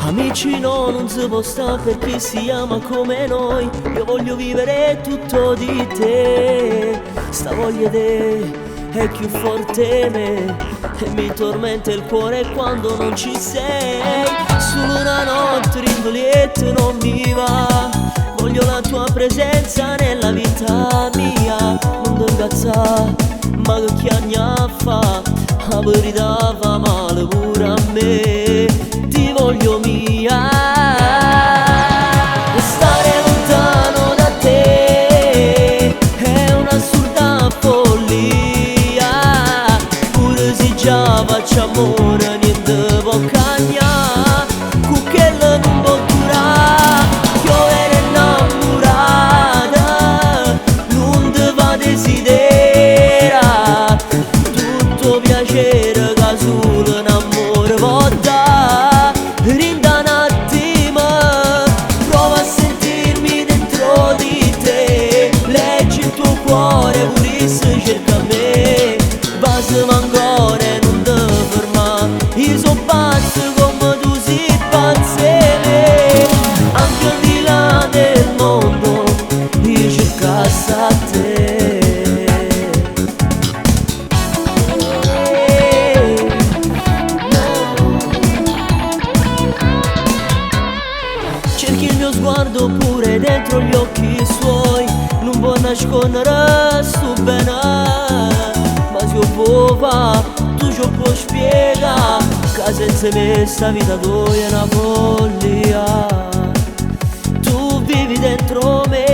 Amici no, non si può stare per chi si ama come noi. Io voglio vivere tutto di te. Sta voglia te è più forte me e mi tormenta il cuore quando non ci sei. Solo una notte rindolietto non mi va. Voglio la tua presenza nella vita mia. Non devo incazzare, ma che chiagna fa. La verità fa male pure a me. Ti voglio mia. Stare lontano da te è un'assurda follia. Pure se già faccio amore niente può cagnare. Cucchella non può durare. Io ero innamorata, non te va desidera. Tutto piacere che solo un amore può dare. Rinda un attimo, prova a sentirmi dentro di te. Leggi il tuo cuore, pure se cerca me. Basta ancora e non te ferma. Io sono pazzo come tu sei pazzo e me. Anche al di là del mondo io cercassi a te. Cerchi il mio sguardo pure dentro gli occhi suoi. Non può nascondere sto bene, ma se io può fa, tu ci puoi spiegare che senza me sta vita tua è una follia. Tu vivi dentro me